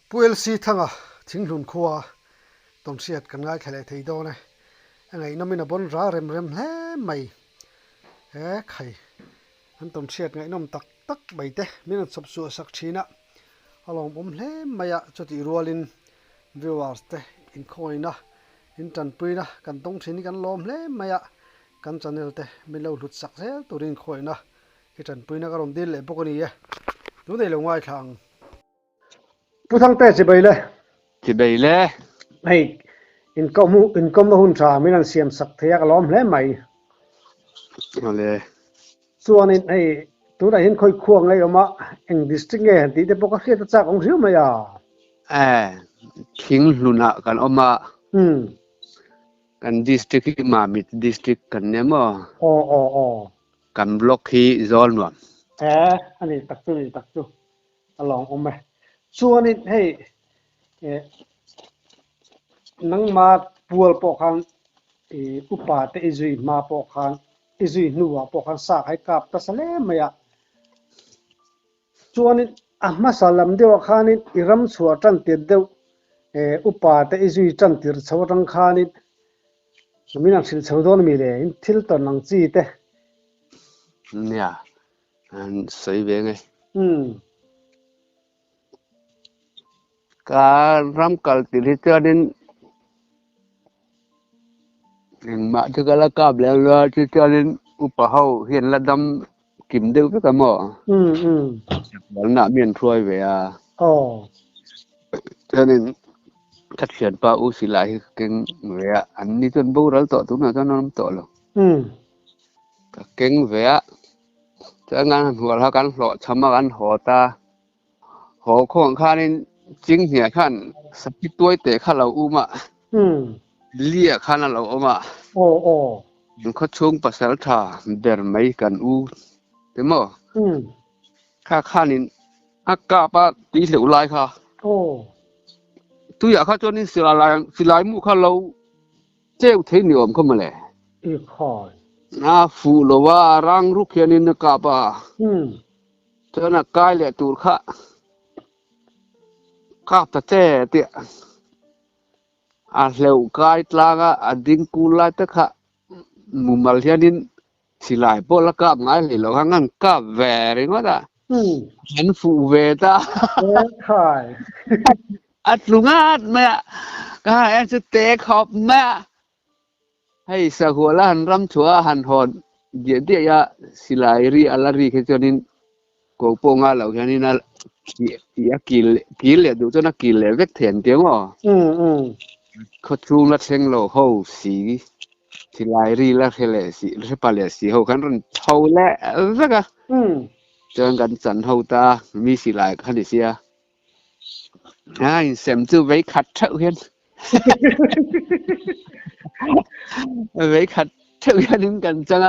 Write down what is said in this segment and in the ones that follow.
puel si thanga thinglun khuwa ton siat kan ngai khale thei do ne angai nomina bon ra rem rem hle mai he khai an ton siat ngai nom tak tak bai te min sop su sak thina along bom hle maya choti rualin viewers te in khoina in tan puina kan tong thini kan lom hle maya kan channel te min lo hlut sak sel turin khoina hi tan puina ka rom dil le bokoni ye tu dei lo ngai thang pu thang te chi bai le Chị bày lê hay in kom hun tha min an siam sak thea ka lom hle mai lê chuan in ai tu da hin khoi khuang ngai oma eng district nge ti te poka khia ta cha ong riu mai à à thính luna kan oma hmm kan district mà mit district kan nemo o kan block hi zol nuam ani tak tu along ome chuan in hey nang ma pual po khan upa te izui ma po khan izui nuwa po khan sa hai kap ta sale maya chuan in ahma salam dewa khan in iram chhuar tan tir deuh upa te izui tan tir chho rang khan in min ang sil chho don mi le in thil ton nang chi te nha an sei ve ngai ka ram kal ti ri cho đến mà cho cái cáp lẹ lẹ cho đến upa hau hiện là đâm kim đều với cả mỏ vẫn nãy miền xuôi về à cho nên thật hiện pa u xí lại cái về anh đi chân bù ra tổ tụi nó cho nó tổ rồi cái về cho ngànหัวเขากันหล่อชำมากันหัวตาหัวของข้านี่จริงเหี้ยขันสักตัวเตะข้าเราอุ้มอ่ะเลี้ยข้านั่นเราอุ้มอ่ะมันเขาช่วงภาษาท่าเดินไม่กันอู้เต็มอ่ะข้านี่อากาศปะตีเหลวไหลค่ะตัวอยากข้าจนนี่สิลายมุข้าเราเจ้าเทนิยมเข้ามาเลยอีกข้อฟูโลว่ารังรุกเขียนินกาปะเจ้านักกายเลยตูร์ข้าตาเจ้เตี้ยเหลวกายตลางอ่ะดิ้งกูไล่ตะข้ามุมมาเลียนินสิลายพอละกาบง่ายเลยเราข้างนั้นกาบแหวริงวะตาหันฟูเวตาใช่อัดลุงอัดแม่ก็ให้จะเตะขอบแม่ให้สะหัวละหันรำชัวหันหอนเดี๋ยวเดี๋ยวสิลายรีอะไรรีแค่จนินโกโปงอ่ะเราแค่นี้นะกินเลยดูจนนักกินเลยเวกเถียนเดียวอ๋อเขาชูรัดเชงโลเขาสีสิลายรีละเทเลสีเรปาเลสีเขากันรันเท่าแหละสักอ่ะเจอกันสันเท่าตามีสิลายขันดิเสียเสมจูไว้ขัดเท่าเห็นไว้ขัดเท่าเห็นกันจัง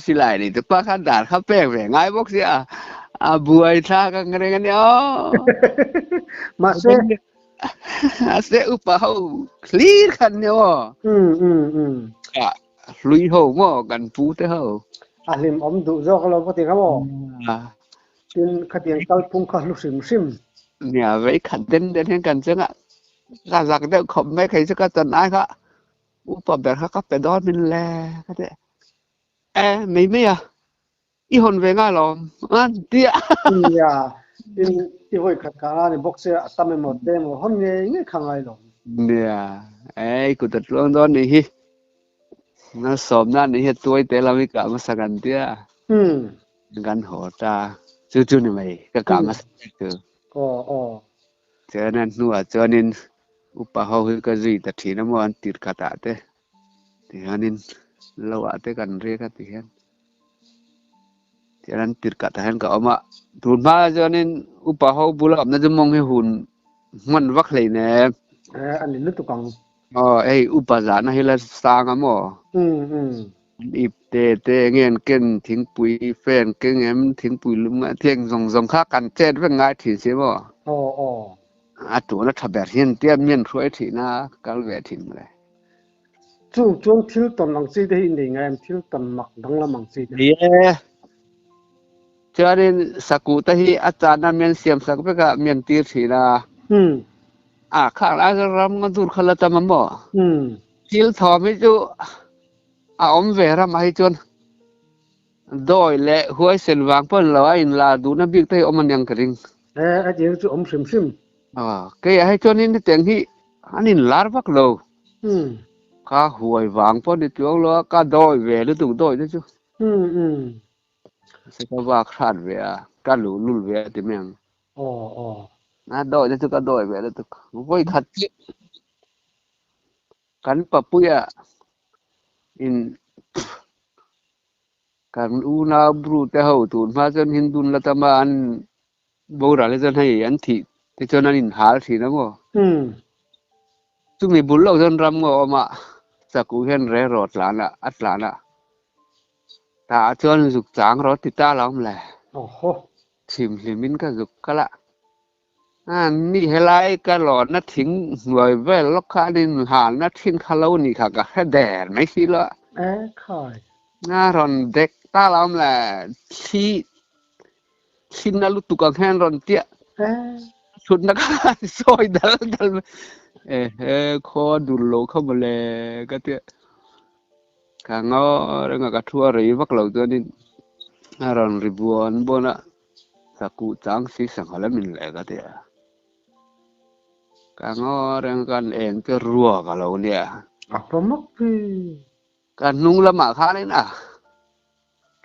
สิลายนี่ตัวป้าขันดาดข้าแป้งแหวงง่ายบอกเสียบัวท่ากันกันเนี่ยมาเสอุปเขาคลีดกันเนี่ยลุยหัวมั่วกันฟูเท่าลิมอมดูจอกเราปกติครับจินขัดยังกัลปุ่งขัดลุซิมเนี่ยไว้ขัดเด่นกันจังการสักเด็กขมไม่ใครจะกันนายค่ะอุปแบบเขาก็ไปดอนมินแลก็ได้ไม่อีหนเวง่ายหรอเดียอีหอยขัดขาเนี่ยบอกเสียตั้มไม่หมดเดมหอนเงี้ยขังไงหรอเนี่ยกูตัดลงตอนนี้น่าสมนั่นนี่ตัวแต่เราไม่กล้ามาสักันเดียกันหัวตาจู่ๆนี่ไม่ก็กล้ามาสักเจอนั่นนัวเจอนินอุปเขาคือก็รีแต่ทีน้ำมันติดกระตาเต้ที่ฮันนินเราอาจจะกันเรียกที่ฮันเจอนั้นติดกระตาฮันก็เอามาทุนมาเจอนินอุปเขาบุรุษน่าจะมองให้หุ่นมันวักเลยเนี่ยอันนี้นึกตุกังอุปสรรคให้เราสร้างอ่ะมั้งอีเตเงี้ยเก่งทิ้งปุ๋ยแฟนเก่งเงี้ยทิ้งปุ๋ยลุงเที่ยงส่งค่ากันเจ็ดเป็นไงถี่ใช่มั้งตัวนั้นถ้าแบบเห็นเตี้ยมีนช่วยถี่นะก็เลยทิ้งเลยช่วงทิลตันลังซีได้ยินได้ไงทิลตันหมักดังละมังซีเดี๋ยวเจอเรื่องสกุลที่อาจารย์นั้นมีเสียมสักเพื่อมีนตีถี่นะ ข้างแล้วรำกันดูขลัตมันบ่ทิลทอมิจูอมเวรมาให้จนโดยเละหัวเส้นวางเปิ้นเราอินลาดูนะบิ๊กเตอมันยังกระดิ่งอาจจะจะซิมก็อยากให้จนนี่แต่งที่อันนี้ลาร์บักโลข้าหวยวางเปิ้นที่ตัวเราก็โดยเวหรือถูกโดยด้วยจูสิก็ว่าขาดเวก็หลุลเวที่เมืองน่าโดยด้วยจูก็โดยเวแล้วถูกไว้ขัดจิกันปะปุยin kan una brute ho tun ma chen hindun la taman bora le chen hai an thi te chon an in hal thi na mo chu mi bul lo chen ram ngo ma sa ku hen re rot la na at la na ta chon dục chang ro ti ta lam le chim limin ka dục kalaนี่เฮลัยก็หลอนนัดทิ้งหน่วยเวลล็อกคาดินหานัดทิ้งคาร์ลนี่ค่ะก็แค่แดดไม่สิละค่อยน่ารอนเด็กตาล้ำแหละที่ชินนัลุตุกังแห่งรอนเตี้ยชุดนักซอยดัลคอดูโลเข้ามาเลยก็เตี้ยข้างอ้อเรื่องกระทัวรีวักเหล่าตัวนี้น่ารอนริบวนบนอ่ะสักกูจังสิสังหารมินเลยก็เตี้ยข้างอ้อเรื่องกันเองก็รัวกับเราเนี่ยประมุขการนุ่งละหมาดข้านี่นะ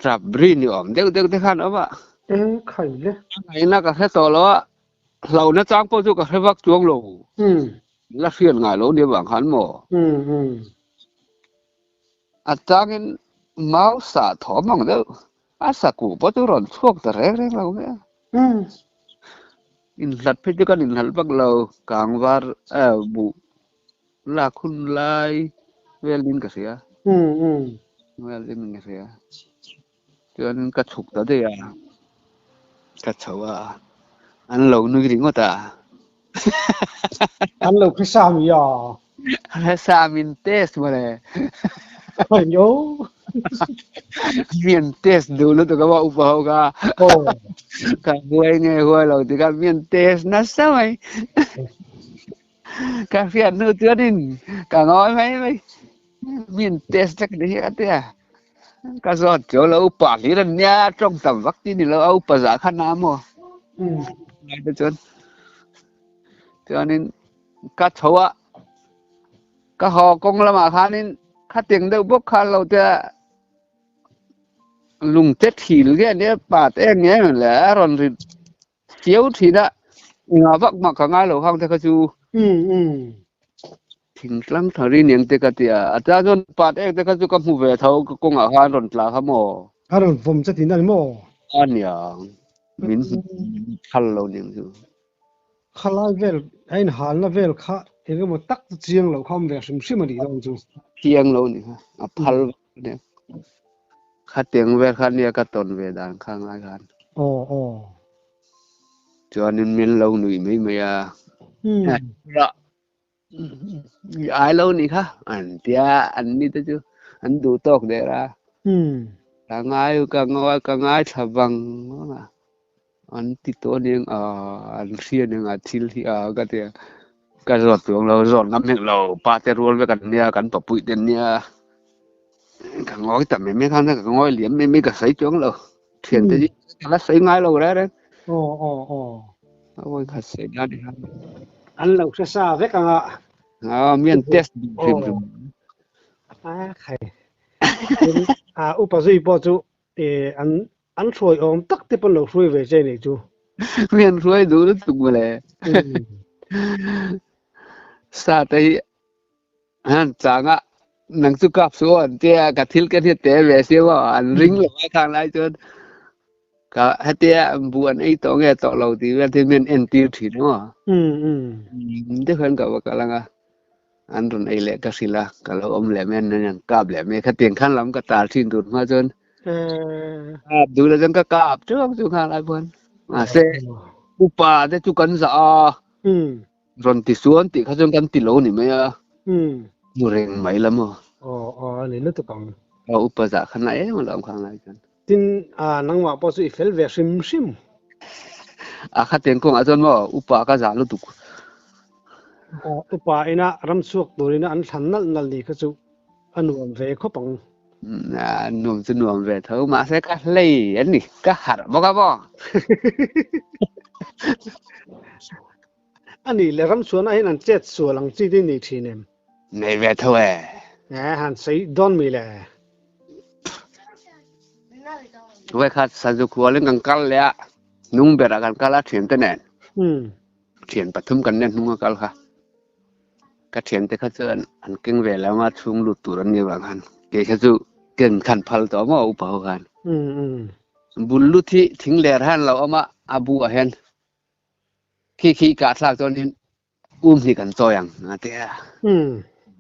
จับบรีนี่อมเด็กข้านะว่าใครเลยไอ้นักแค่ต่อแล้วเราเนี่ยจ้างพ่อจุกแค่วักจวงโลแล้วเสียนไงโลเดียวบางขันหมออาจารย์มาสาถอมังเด้ออาสักกูพ่อจุรอนช่วงแต่แรกเราเนี่ยอินหลัดเพชรกันอินหลัดบักเรากลางวาร์บุลาคุณไลเวลินก็เสียเวลินก็เสียจนกระฉุกตัวเดียกระเฉาอันเรานึกถึงว่าตาอันเราคือสามีแล้วสามินเตสมาเลยโยมีนเตสดูแล้วตัวก็ว่าอุปโภคกันหวยไงหวยเราที่กันมีนเตสน่าเศร้าไหมกันเพียนนู่นตัวนี้กันง้อยไหมมีนเตสจักรดีกันเตี้ยก็สอดเจอเราอุปาลีนั่นเนี่ยตรงตำวักที่นี่เราเอาภาษาขนาดมั้งได้จนนี้ก็ชัวก็หอกงละมาขานี่ข้าเตียงเดือบกขาเราจะลุงเจ็ดหินแค่นี้ป่าเต้งเงี้ยแหละรอนริเจียวทีละงาวักมาข้างไงเราข้างเทกจูทิ้งลังทารีเนียงเตกเตียอาจารย์จนป่าเต้งเตกจูกับหูเวทเขากงอาหารรอนปลาขโมรอนผมจะทิ้งได้มั้งอันอย่างมินขัลเราเนี่ยจูขัลเวลไอ้หันละเวลข้าเองก็มาตักเจียงเราข้ามเวลซิมมาดีตรงจูเจียงเราเนี่ยพัลเนี่ยข้าเตียงเวลข้าเนี่ยก็ตนเวดานข้างไรกันจวนนี้มีเราหนุ่ยไม่อะละไอ้เรานี่ค่ะอันเดียอันนี้ตัวจูอันดูตกเดร่ากังไงฉบังอันติดตัวเนี่ยอันเสียเนี่ยทิลที่ก็เดียก็รอดตัวเรารอดน้ำเนี่ยเราปาเตรวนไปกันเนี่ยกันปะปุยเดนเนี่ยกังไงแต่ไม่ข้างนั้นกังไงเหลี่ยมไม่กระใสจ้องเราเทียนแต่ที่ละใสง่ายเราเลยเอาไว้ขัดใส่ได้ดีครับอันเราจะทราบไว้กันมีอันเทสดูฟิล์มใครอุปสรรคปัจจุอันช่วยตักที่เป็นเราช่วยไว้ใจนี่จูมีอันช่วยดูแล้วตุกมาเลยสาธิตจังหนังสุกับส่วนเตี้ยกัดทิลกันที่เตะเวเสียว่าอันริงหรือว่าทางไรจนก็ให้เตี้ยบวนไอ้ตัวเงี้ยต่อเราที่ว่าที่มันเอ็นตีถิ่นเนาะเดี๋ยวคนกับว่ากำลังอันรุนไอ้เล็กก็สิละก็เราแหลมนั่นยังกาบแหลมแค่เตียงขั้นลำก็ตาทิ้งดุดมาจนดูแล้วจนก็กาบจุกหาอะไรบนเสอุปาแต่จุกันซะรอนติสวนติเขาจนกันติโลนี่ไหมมูเร่งไหมละมั้งนี่นึกตัวกังอุปสรรคขนาดมันลำข้างไรกันทินนังว่าพอสุดเฟลเวซิมข้าเตียงกงอาจารย์ว่าอุปก็จะรู้ตุก upa ina ram suak turina an than nal ni kha chu anuam ve khopang nuông chứ nuông về thấu mà sẽ cắt lây anh đi cắt hạt bó cá bó ani le ram suan a hin an chet sualang chi din ni thinem này về thôi han sei don mi le về khát sa dục hoa lên càng cắt lẹ nung bẹt càng cắt lá thiền tên nè thiền bắt thumกันเนี่ยnung cắtค่ะก็thiềnแต่ข้าเจออันเก่งvềแล้วมาชุ่มหลุดตัวนี้บางคันเกข้าจูเก่งขันพัลตัวมาอุปากันบุญลุที่ทิ้งแหล่ท่านเราเอามาอาบูอาเห็นขี้กาดลากตัวนี้ที่กันจอยังนะเต้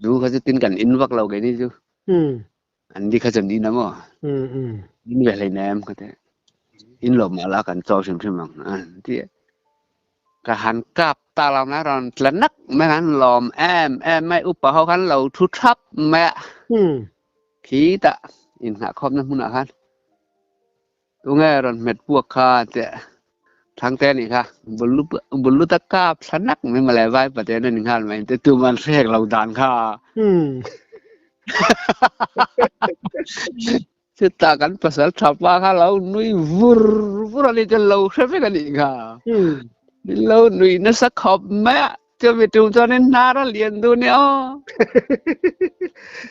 ดูเขาจะตินกันอินวักเราไงนี่จูอันนี้เขาจะนี่นะมั้งอินเวลัยแนมก็เต้อินหลบมาลากันจอชิมมั้งอันที่กะหันกับตาเรานะรอนละนักไม่งั้นหลอมแอมไม่อุปาเขาคันเราทุทับแม่ขี้ตะอินหาครอบนั้นมุนอ่ะคันตัวไงรอนเม็ดพวกข้าเจ้ทางเต้นี่ค่ะบุญลุตะกาบสนักไม่มาแล้วไว้ประเดี๋ยวนั้นข้าไหมแต่ตัวมันแทรกเราดานข้าชื่อตากันภาษาชาวบ้านข้าเราหนุ่ยวุ้อะไรจะเราใช่ไหมกันอีกค่ะเราหนุ่ยนั่นสักขอบแม่จะไปดูตอนนี้นาราเรียนดูเนี่ย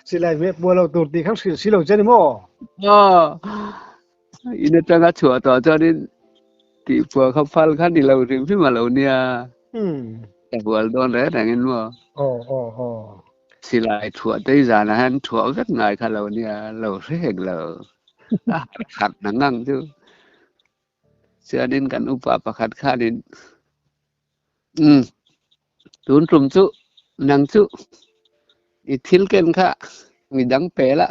สิไลเมบัวเราตัวตีข้างสิเราเจนี่มั้งอินเตอร์ก็ชัวร์ต่อตอนนี้ที่พวกเขาฟังขั้นที่เราถึงที่มาเราเนี่ยแต่บัวโดนแล้วแต่เงี้ยมั้งสิไลชัวร์ได้จานะฮะชัวร์ก็ง่ายค่ะเราเนี่ยเราเรียกเราขัดนั่งจูเชื่อดินกันอุปาประคัดข้าดินตุนตุ่มจุนังจุอีทิลเกนค่ะมีดังเปละ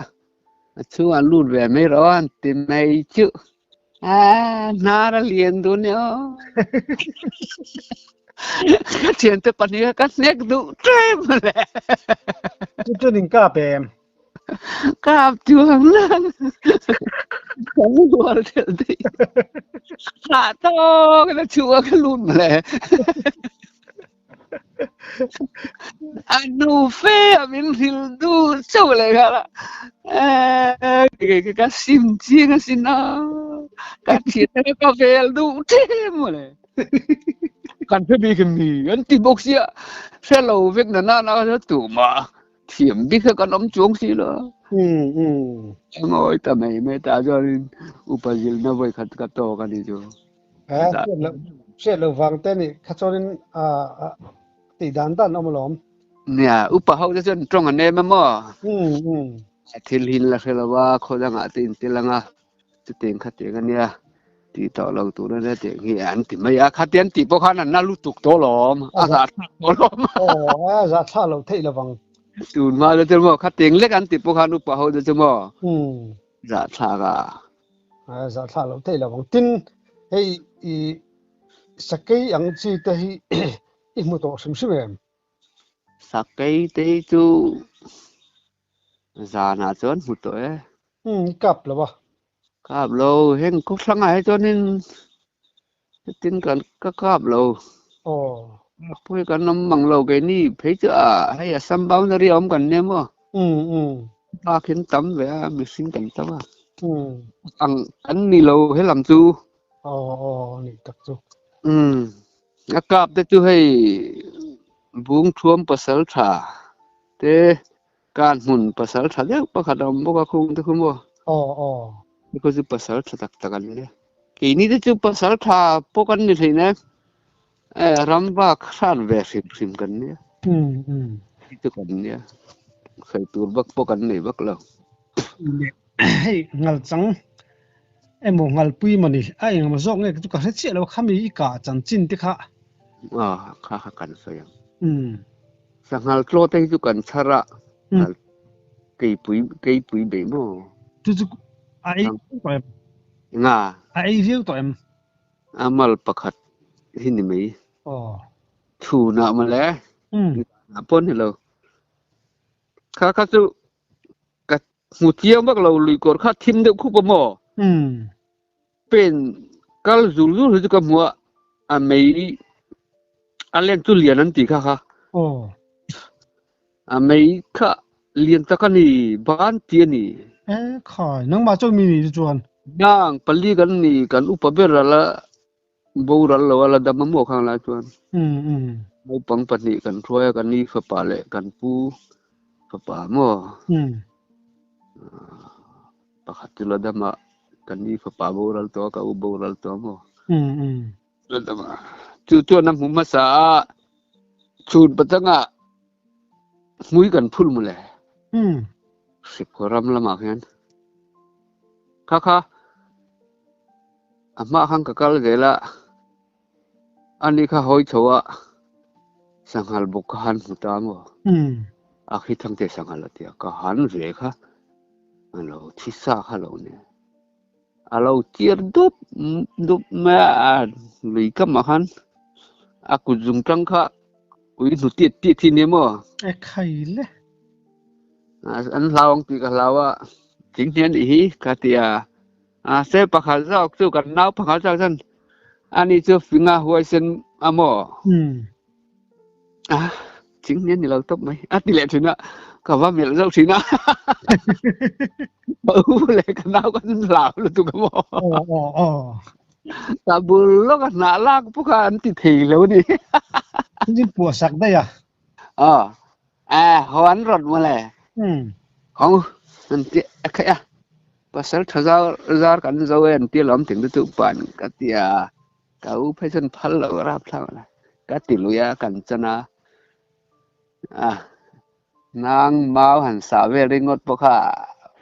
ชัวรูดแหวนไม่ร้อนติไม่จุนาราเลียนดูเนี่ยก็เทียนแต่ปัญญาก็เน็กดูเต็มเลยจุดหนึ่งก้าเปมกาบจวงนั่งของบัวเทียนที่ขาโตก็ชัวก็รุนเลยนูเฟ่มินทิลดูชัวเลยค่ะก็ซิมจีก็สินะก็เทียนก็เฟลดูเต็มเลยกันเพื่อมีกันมีอันที่บอกเสียเสียเราเวกนั่นน่ะก็ตัวมาเทียมบิ๊กก็น้ำจวงสิล่ะงอยแต่ไม่ตาจนอุปจิลน่ะไว้ขัดกับโตกันนี่จูเสียเราฟังเต้นี่ข้าจนตีดันเอามาล้อมเนี่ยอุปเขาจะจนตรงอันนี้มั้งมั้งทิลหินละเสละว่าเขาจะงาตินติลังอ่ะจะเต็งขัดเต็งกันเนี่ยที่ต่อเราตัวนั้นเต็งเหี้ยอันที่ไม่อยากขัดเต็งที่พวกเขานั่นน่ารู้ตุกโตหลอมอาสาโตหลอมจะท่าเราเทเราฟังตูนมาแล้วจะมั้งขัดเต็งเล็กอันที่พวกเขาอุปเขาจะมั้งจะท่ากะจะท่าเราเทเราฟังตินเฮ้ยสักกี่อย่างที่แต่อีกมุดตัวสมสักกี่ที่จูจานาจนมุดตัวกลับหรือเปล่าครับเราเห็นก็สังหารจนนี่ตินกันก็ครับเราพูดกันน้ำมังเราแกนี่เพื่อให้สัมบังเรียมกันเนี่ยมั้งตาขึ้นตั้มเว้ยมิสิงกันตั้มอันนี้เราให้ลำจูนี่ตักจูอากาศจะช่วยบุ้งท่วมภาษาชาแต่การหมุนภาษาชาเนี่ยประคัดบอกว่าคงจะคุ้มบ่นี่ก็จะภาษาชาตักกันเลยทีนี้จะภาษาชาพวกกันนี่สินะรำบ้าขานเวสิมกันเนี่ยที่กันเนี่ยเคยตัวบักพวกกันนี่บักเราให้งัลจังมองงัลปุยมันนี่งัลมาซอกเนี่ยก็จะเสียแล้วข้ามีอีกาจันจินที่ข้าข้ากันซะยังสังหารโลเตจุกันชระกี่ปุยเบมจุไอ้ตัวไอ้เรื่องตัวอามัลประคัดที่นี่ไหมชูน่ะมาแล้วปนให้เราข้าจะกับหูเที่ยวมักเราลุยก่อนข้าทิมเด็กคู่ปมเป็นกัลจูหรือจะกับหัวไม่อันเลี้ยงจุเลียนนั่นตีค่ะ โอ้ไม่ค่ะเรียนตะกันนี่บ้านเตียนี่เอ๊ะขอยน้องมาเจ้ามีนี่จวนย่างปลีกันนี่กันอุปเบรละบูรละวละดำมะม่วงข้างละจวนอืมมูปังปนีกันช่วยกันนี่ฝปาเลกันปูฝปาหม้ออืมปะขัดจุลดำมากันนี่ฝปาบูรัลตัวกับอุบูรัลตัวหม้ออืมจุลดำมาจู่ๆน้ำหุมมาสาชูดปัตงะมุยกันพุ่ลมุเลยอืม10 กว่ารำละมากเห็นค่ะอามาหังกะกะละเดละอันนี้ข้าหอยชัวสังหารบุกหันมุตามว อืมอาคิดทั้งเตสังหารเตียก็หันเรียค่ะอันเราทิศาข้าเราเนี่ยเราเจียร์ดุบแม่ลุยกับมาหันaku jungkang ka ui nu ti ti ni mo เอ๊ะใครเลย an lawang ti ka lawa ting hian hi ka tia se pakhal zau chu kan nau pakhal zau san ani chu finga huai sen amo อืม chính hian ni lo top mai ti le thina ka wa mi zau thina le kan nau kan lao lu tu ka mo อ๋อ ta bul lo ka na la pu ka an ti thei lo ni จริงๆปวดสักได้อ่ะ hoan rot mo le อืม không nanti kaya pasal thazar kan zawen ti lom ting tu pan katia kau phesan phal lo rap thang la kati luya kan chana nang mau han sa ve ringot pokha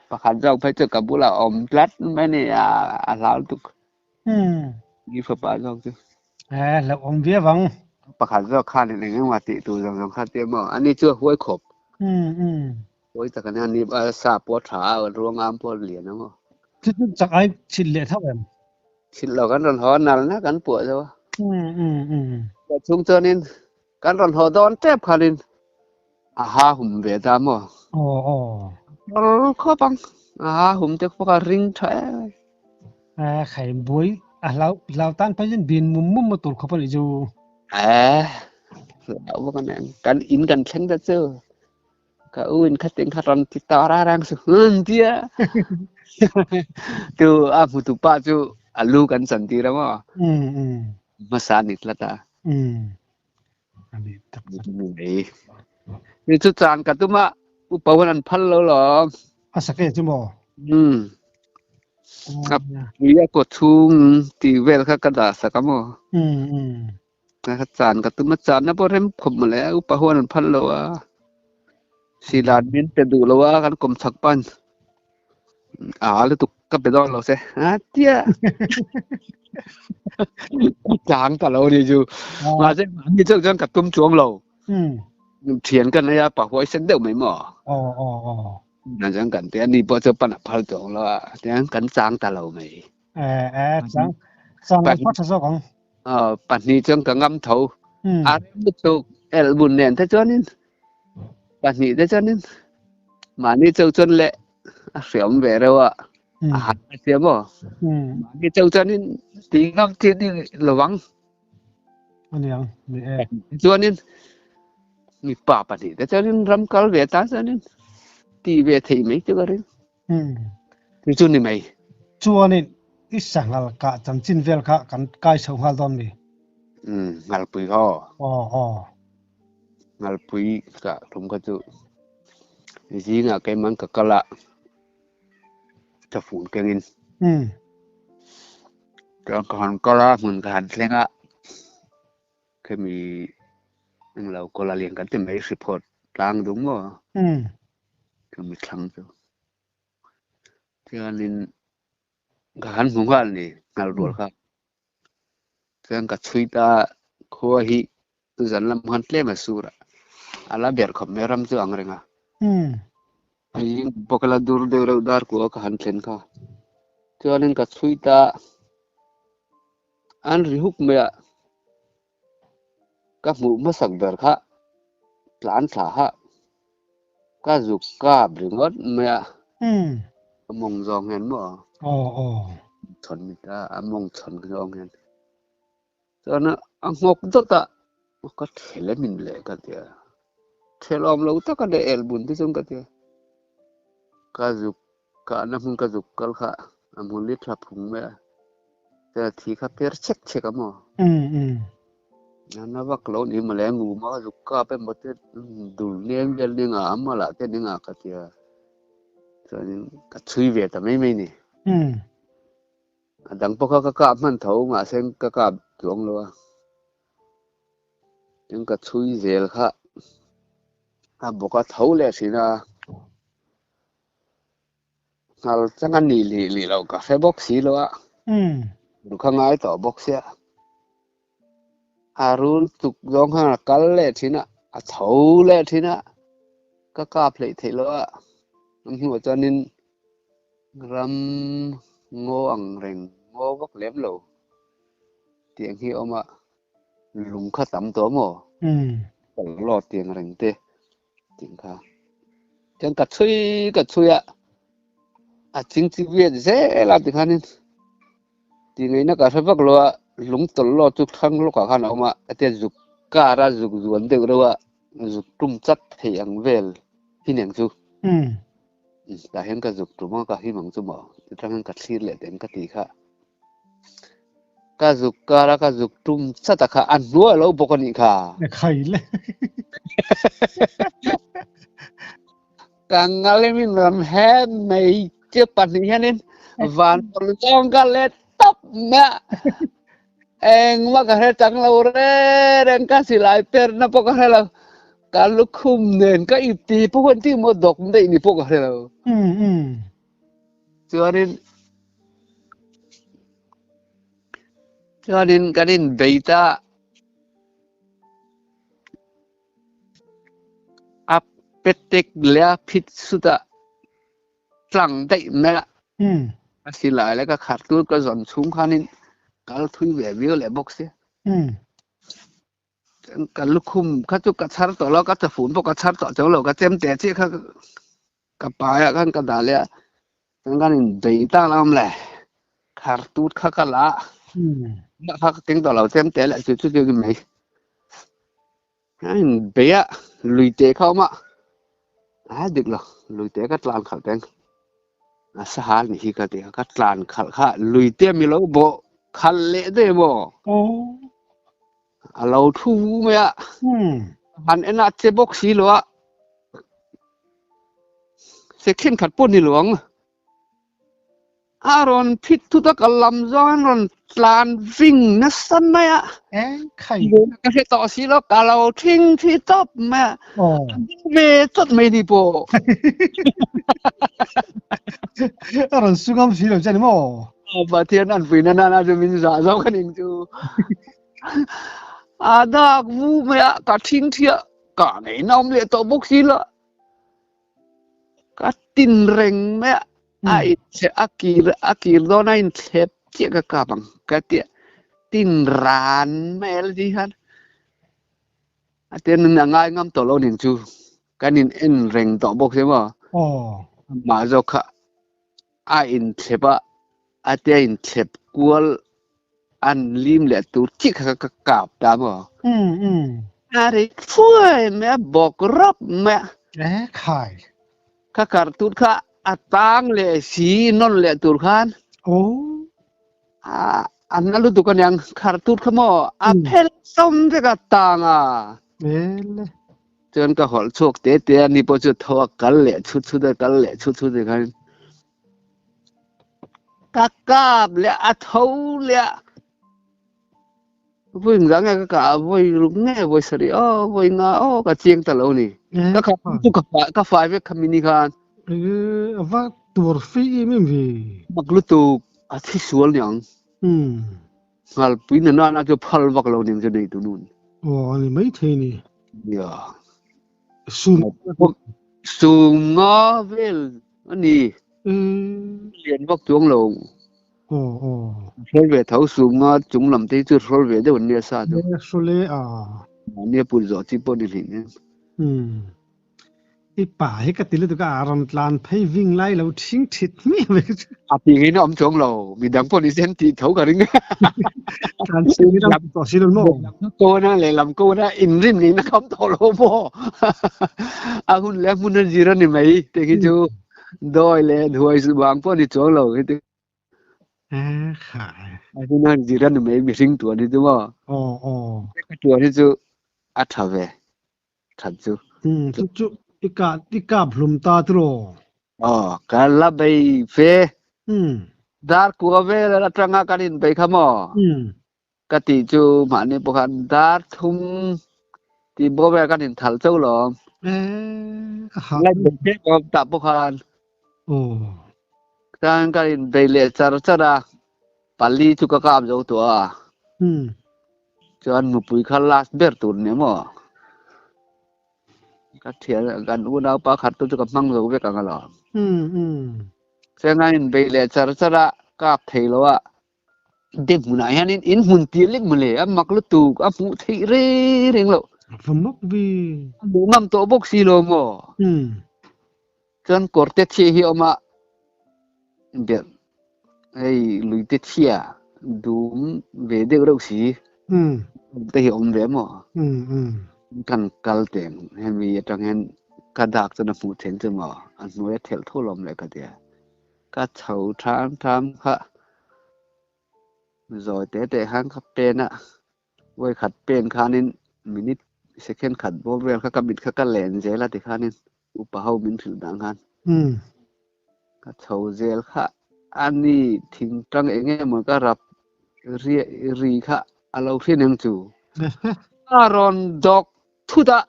pakhan jong phai chu kabula om plat mai ni lao tu อืม gi fa pa jong tu แล้วอมเวียวัง pakhan jong khan ni ngi wa ti tu jong kha ti mo ani chu huai khop อืม huai ta kan ni sa po tha ruang am po lien mo ที่จากไอ้ชินเละเท่าไหร่ xin lo kan ron ho nal na kan pu jo อืม ก็ชุงเจอนินการรอนหอดอนเจ็บขานินหาหุ่มเวดามอ๋อข้อปังหุ่มเจ็บพวกริงแท้ไข่บวยเราตั้งไปยันบินมุมมาตุลเขาไปอยู่เอ๋แล้วพวกนั้นกันอินกันเช่งจะเจอก็อุ้นคัดติงคัดรอนติดต่อร่างสุดเดียตัวมุตุป้าจูลูกันสันติระมั้งมาสานิดละตาอันนี้ตักนี่ชุดจานกัตุมาอุปวันอันพันแล้วหรอสักเอจิโมครับวิยากดทุ่งตีเวลข้ากระดาษสักมั้งนะครับจานกัตุมาจานนะพอเริ่มขมมาแล้วอุปวันอันพันแล้วสีลานมินเป็นดูแล้วว่ากันกลมสักปันแล้วตุกก็ไปดอนเราเสียเตี้ยจางแต่เราดีอยู่มาเจ้ามีเจ้าจังกับตุ้มจวงเราเถียงกันนะยาปะหัวเส้นเดียวไม่หมอนั่นจังกันแต่อันนี้พอจะปันพัลจวงแล้วแต่กันจางแต่เราไม่จางไปพัฒนาของปันนี้จังกับงำเถาบุตรบุญเนี่ยถ้าจวนนี่ปันนี้ถ้าจวนนี่มานี่เจ้าจนเละเสียมเวรว่าเสียบ่นี่เจ้าจวนนี่ตีงำที่นี่ระวังอันนี้มีจวนนี่มีป่าปันนี้แต่จวนนี่รำกัลเวตาจวนนี่ตีเวทีไม่เจอกันที่จวนนี่ไม่จวนนี่อิสังหลักกะจังจินเวลค่ะกันกายส่งหัลดอมนี่งัลปุยห่องัลปุยกะทุ่มกระจุจริงๆแกมันก็กะละจะฝุ่นแกงินก่อนก็ละเหมือนกันเสียงเคยมีเราก็ละเลี้ยงกันแต่ไม่สิพอดกลางดุ้งว่าก็มีครั้งเดียวที่อันนี้การหมู่บ้านนี่งานรวดครับเสียงกับชุยตาขัวหิตุจันลำพันเล่มาสูระอะไรเบียร์ขมเมรัมตัวอังเรงยิ่งพวกเราดูเดือดดาร์กัวกับหันเซนค่ะที่อันนี้กับชุยตาอันริหุกเมียกับหมู่มาสักเดือดค่ะหลานสาหะก็จุกก้าบริงดเมียมองจองเห็นบ่ชนมิตามองชนจองเห็นตอนนั้นงกตัวตะก็เทเลมินเลยกันเดีย thel om lo ta ka de el bun ti chung ka te ka dục ka na mun ka dục kal kha amun li thap phung me ta thi kha per chek amo na vak lo ni ma le ngu ma dục ka pe mo te dul nieng bel ni nga amma la te ni nga ka te cho nên ka chui về ta mai ni dang po ka man thau nga sen ka tuang lo nhưng ka chui zel kha a boka thau le sina ngal changan ni li lo ka fe box si lo du kha ngai to box ya arul tuk dong ha kal le thina a thau le thina ka plei thei lo hu cho nên ram ngô ang reng ngô bok lem lo tiếng hi oma lung kha tam to mo lo tiếng reng te tiếng kha chẳng ka chui à chính việc dễ làm thì khăn thì người nó cả phải bắt lo lúng tol lo chụp thăng lo cả khăn mà tiền dục cả ra dục duẩn được đâu ạ dục trung chất thì ăn về khi niệm chú đã hiện cả dục trung cả khi mong chú mở thì thằng cả xí lệ đến cả tí khác cả dục cả ra cả dục trung chất cả ăn nuôi lâu bốc con cả khai le càng ngày mình làm hết mấy chưa bắt được nên và trong cái lệ tóc mẹ em mà cái trắng lâu re đang cái gì lại per na po cái là kalau khum nên cái ít tí po con tí một độc đấy ni po cái là cho nên cái nên data up petek lea pit sudah lang đấy mẹ cái gì lại là cái khát tôi cái dọn xuống cái nên kalau thui về biểu lại box kalau khum cái chỗ cái char tổ lo cái char phun bộ cái char tổ chỗ lo cái tem té chứ cái bài cái đà lẽ cái nên data làm lại khát tôi cái lá cái tiếng tổ lo tem té lại chút cái mấy cái bé lùi té không mà được rồi lùi té cái lan khát tiếng sahal ni hi ka te ka tlan khal kha lui te mi lo bo khal le de bo alo thu me a an ena che box si lo a se khin khat pon ni luang aron phit tu ta kalam zon ron tlan ving na san me a khai ka he to si lo ka lo thing thi top me me tot me di po rồi suy ngẫm xí rồi chân mò và thiên ăn vì na cho mình giả dấu cái hình chú à đó vu mẹ cả thiên thiệt cả này nông liệt tổ bốc xí lợ cả tin rèn mẹ ai sẽ akir đó này thép chiếc cái bằng cái tiệt tin ran mẹ là gì hết à tiền là ngay ngâm tổ lâu hình chú cái nhìn in rèn tổ bốc xí mà do cả ai in thép ate in thep kual an lim le tu chi ka kap da mo ari phue me bok rop me khai ka kartut kha atang le si non le tur khan an nalu tu kan yang kartut khamo a phel som de ka tanga chen ka hol chok te ni po chu tho kal le chu de kal le chu de kan kakap le athau le vui rằng nghe cả vui lúc nghe vui sari vui nga cả chieng ta lâu ni các các phải với kamini kan và tour phi em vì mặc lu tu thi sual yang ngal pin na cho phal vak lâu ni cho nei tu nun anh mấy thế ni ya sun nga vel ani liền vak tuang lâu rồi về thấu xuống ngõ chúng làm thế chứ rồi về để vấn đề sao rồi à vấn đề bùn gió chỉ bùn đi liền ป่าให้กติลตุกอารันตลานให้วิ่งไล่เราทิ้งทิศไม่ไป ปีนี้น้อมชงเรามีดังพวกนี้เส้นที่เขากันรึไง การสิ่งที่เราต่อชีวิตโลก โกนะเลยลำโกนะอินริมนี่นะครับตอโลโบอาคุณแล้วมุนจีรันนี่ไหมแต่คิดจูดอยเลยดวยสุบางพวกนี้ชงเราคิด ขาย อาคุณนั่นจีรันนี่ไหมมีสิ่งตัวนี้ตัวว่า อ๋อ ตัวนี้จูอัฐเวทัดจู จุอีกาพลุมตาตรอ อ๋อการละไปเฟดาร์กัวเวลละตรังอาการินไปขโมกติจูมันนี่พวกกันดาร์ทุมที่บัวเวลกันอินทัลเจ้าหลอมไล่เป็นเจ้ากับตับพวกกันการกันอินไปเลี้ยจารจาระปัลลีจุกกาบเจ้าตัวจวนมุปุยขลัสเบอร์ตุนเนี่ยมั้งก็เทียนกันอุณาปะขัดตัวจุกมังเจ้าเวกันกันหรอเสียงานอินไปเลี้ยจารจาระกาบเทโลอะเด็กมุนายฮันอินหุ่นตีเล็กมาเลยมักลุตุกมุเทเร่งโลฟมุกบีดูมั่งตัวบุกซีโลโมจนกอร์เตชีฮิออกมาเดี๋ยวไอ้ลุยเตชีอะดูเวเดกเราสีแต่ฮิอมเรโมกันกัลเตงเห็นมีจังเห็นกระดักจนฟูเทนจมออันนู้นเทลทั่วลมเลยก็เดียก็เฉาทำค่ะrồiแต่ห้างขับเป็นอะไว้ขัดเป็นขานินมินิเซคันขัดโบเวลเขากำบิดเขาก็แหลนเจละติขานินอุปหัวมินผิวดังกันก็เช่าเจลค่ะอันนี้ทิ้งจังเองเหมือนก็รับรีค่ะเราเพียงยังจูอารอนดอกทุดะ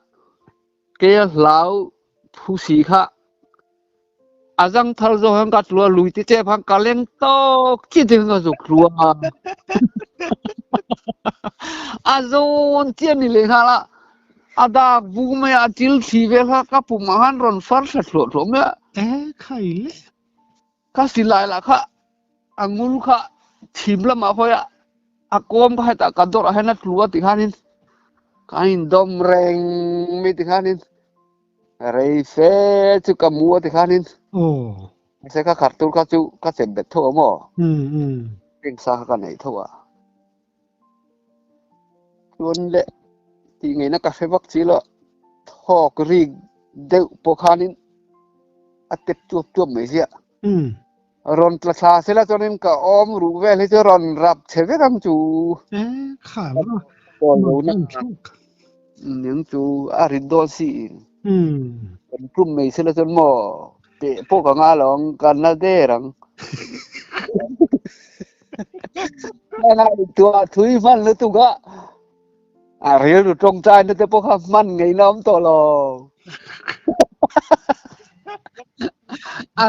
เกลเหลาผู้สีค่ะอาจังทาร์โจฮังกัดลัวลุยติเจพังกาเลงโตคิดถึงก็จุกลัวอาโจนเจียนี่เลยค่ะละอาดาบุกไม่อาจิลทีเวลค่ะกับปุ่มหันรอนฟาร์สหลดหลงเนี่ยใครเลยก็สิลายละค่ะอังุลค่ะทีมละมาพอยะอากอมก็ให้ตากระโดดให้นัดลัวติขานินการดมแรงไม่ติขานินเรย์เฟจุกมัวติขานินsaya kan kartu kacu kasih betul mo, pingsan kan itu ah. Tuan le, tinggi nak kafe waktu lo, thok rig deu pokanin, atep tuap mesia. Ron telah sila tuanin ka om ruwel itu ron rap cewek kan cu. Kalau yang cu aridosi. Rum mesia tuan mo.พวกงาหลงกันนะเด้รังอะไรตัวถุยมันหรือตัวก็เรียนตรงใจนะแต่พวกมันไงน้องตัวเรา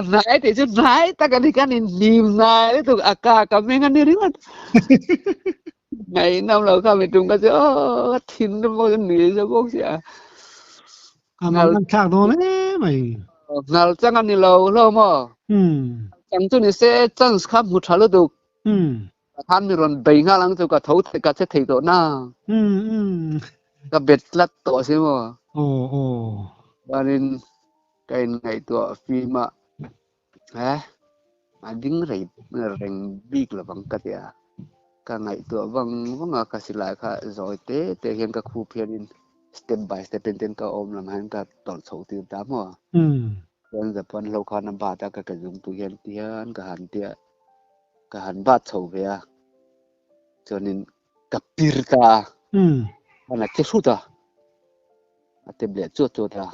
ไหนแต่ชุดไหนแต่กันที่กันนิ่มไหนแล้วตัวอากาศกับไม่งั้นนี่รึมันไงน้องเราเข้าไปตรงก็จะทิ้งแล้วพวกหนีจะพวกเสียมันข้างโน้นไหมngal jangan ni lo mo chẳng tu ni se chance kham hu thalo du han mi ron bei nga lang tu ka thau ka che thei do na ka bet lat to se mo banin kai ngai to fi ma ading reng big la bang ka ya ka ngai to bang ka silai kha zoi te hian ka khu phian step by step ten ka om lam han ka tol chho ti ta mo yang Japan lâu khăn năm ba ta cái dùng tu hiền tiền cả hàn bát chầu về cho nên cặp pirta là chết suốt à tem lệ chuột ta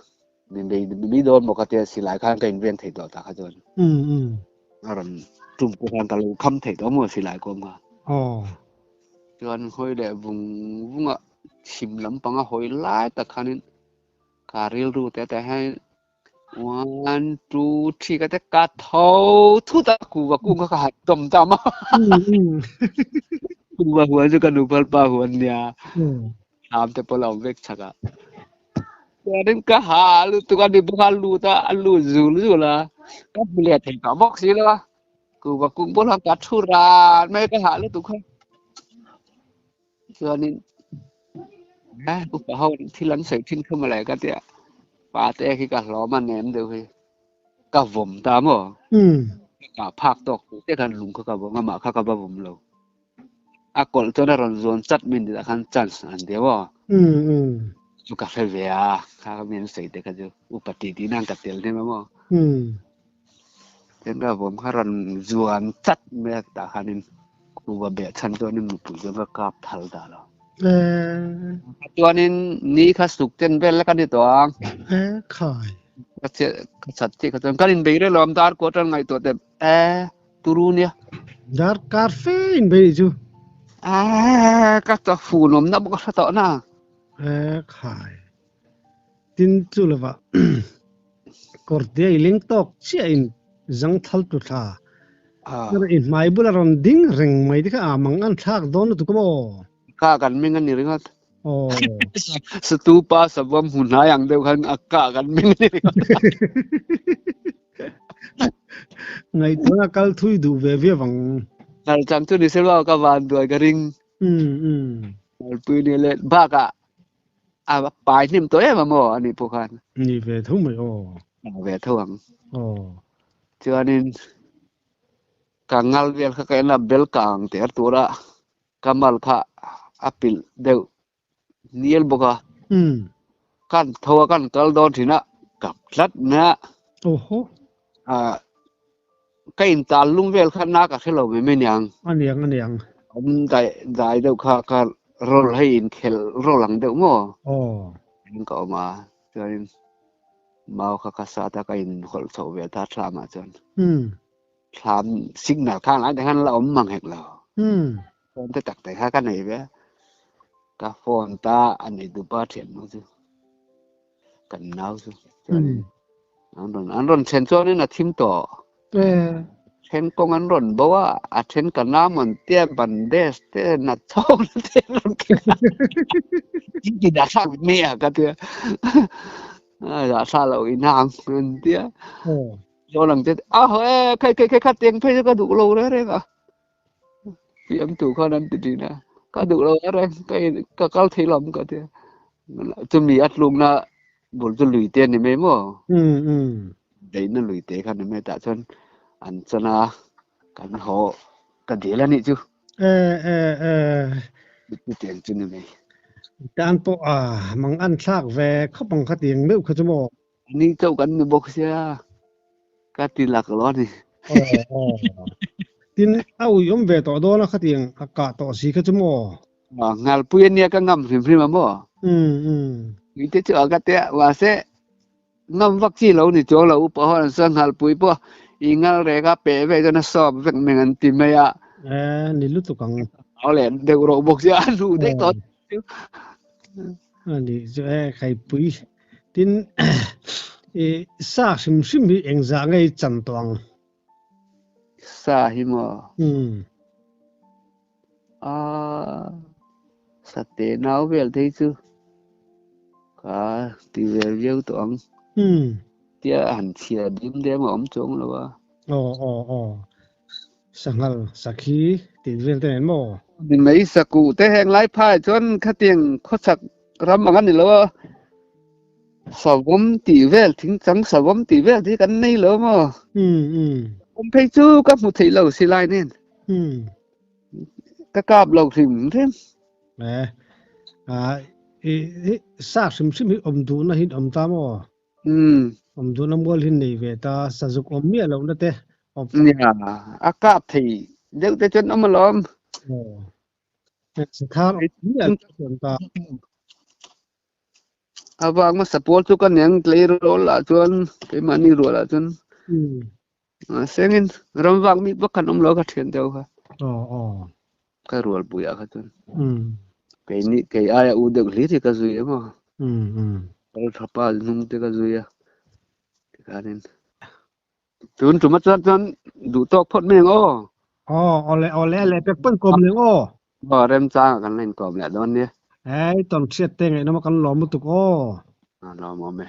nên đây mi đồn một cái xí lại khăn cái viên thầy đó ta khá rồi rồi trung quốc hàng ta lâu khăm thầy đó mà xí lại con mà cho nên hồi để vùng ạ chìm lắm bằng hồi lái ta khăn nên cả real ru te hay 1, 2, 3ก็จะกัดเท้าทุตะกูว่ากูก็หัดตมตามกูว่าหัวจะกันดูพัลปาหัวเนี่ยถามแต่พอเราเวกชักอ่ะแต่นั่นก็หาลูตัวกันดิบุกันลูตาลูจูละก็เปลี่ยนถึงกับบอกสิละกูว่ากูบ่ทำกัดทุรานไม่ก็หาลูตัวเขาส่วนนี้กูเผาที่หลังใส่ทิ้งเข้ามาแล้วก็เดี๋ยว pa te khi cả lo mà ném đều khi cả vòng ta mà cả phạc tóc te kan lung ka vòng mà ka vòng lo a kol cho na ron zon chat min da kan chance an dewa chu ka fe ve a ka min sei te ka ju upati di nang ka tel ne ma ten ka vòng ka ron zuan chat me ta kanin ku ba be chan to ni mu pu jo ka kap thal da loตัวนี้นี่ข้าสุกเจนเบลแล้วกันนี่ตัวอ่างขาย ก็เสียสัตว์ที่เขาจะกันอินเบย์เลยล้อมตาร์โคตรไงตัวแต่ตูรูเนี่ยดาร์คาเฟ่อินเบย์จูก็ตัวฟูนมนับก็ตัวน่ะขายตินจูเลวะกอร์เดียลิงตอกเชียอินจังทัลตุท่านั่นอินไม่บุลารอนดิ้งเริงไม่ดิค่ะมังอันทักโดนตุกโมข้ากันไม่งั้นนี่เรื่องอ๋อสตูปาสวมหุ่นหาอย่างเดียวกันอากากันไม่งั้นนี่ไงตัวนักการทุยดูเววังนั่นจำตัวนี้เสียว่าก็วันด้วยกระริงปืนนี่เลยบ้ากะปลายนิ่มตัวเองมาหมออันนี้พวกกันนี่เวทุ่งไม่โอ้เวทุ่งเจ้านี่กังงัลเวลข้าก็น่ะเบลกังเตอร์ตัวละกัมมัลข้าapil deu niel boka kan thawa kan kal don thina kap thlat na oho kain tal lung vel khan na ka khelo me menyang aniang dai deu kha ka rol hai in khel rolang deu mo ko ma chuan mau kha ka sa ta kain khol tho ve ta thlama chuan thlam signal khan ai han la om mang hek lo kon te tak tai kha ka nei ve ka phone ta anh ấy du ba thiện nó chứ cần nào chứ anh run chen cho nên là thím tổ chen công anh run bảo à chen cả nam mình tiêm bản đế thế là chong thế run chỉ đã sang mẹ cái thứ đã sang lâu nam run tiêm cho lần thế hơi cái tiếng phải có đủ lâu đấy cả vì em tụ con anh tự nè có đủ lâu rồi cái câu thấy lắm cái thứ chúng mình ăn luôn là buồn cho lùi tiền thì mấy mò đấy nó lùi tiền khăn mấy tạ chân ăn chân à cái họ cái gì là nị chứ tiền chân này đàn bộ mang ăn sạc về không bằng cái tiền nếu không cho mò nị châu cái người bốc xe cái tiền lạc lót này tin au yom về tỏ đó là cái tiền cả tỏ xí cái chấm mò ngal puyen nia ka ngam phim mà mo ni te chu ka te wa se ngam vak chi lo ni cho lo po han sang hal pui po ingal re ka pe ve cho na sob vek men an ti me ya ni lu tu kang au le de ro bok sia lu te to ni jo khai pui tin sa sim bi eng za ngai chan tong sa hi mo sa te nào về thấy chứ cả thì về yêu toán tia hẳn chia điểm điểm ổn chung rồi sangal sakhi thì về tên mò mình mấy sắc cụ te hang lái phai chọn khát tiền khót sắc ram bằng anh đi lo sao vốn tỷ về thính trắng sao vốn tỷ về thì cái này lo mà ông thấy chứ các một thầy lâu xí lại nên các cặp lâu thì thêm sa sim du na hin ta mo du na mol hin nei ve ta sa juk mi lo na te cặp thì nếu te chân ông mà lom sa thar mi ta abang mà support chu kan yang play role la chuan cái mani role la chuan sengin ramwang mi bakhan om lo ka thian deu kha ka role buya kha chuan cái ai u được lý thì cái gì mà cái thapa nung thì cái gì cái nên chúng chúng chân đủ to phốt mình ole pe pon kom le rem cha kan len kom le don ni ai ton chiat te ngai no kan lo mu tu lo mo me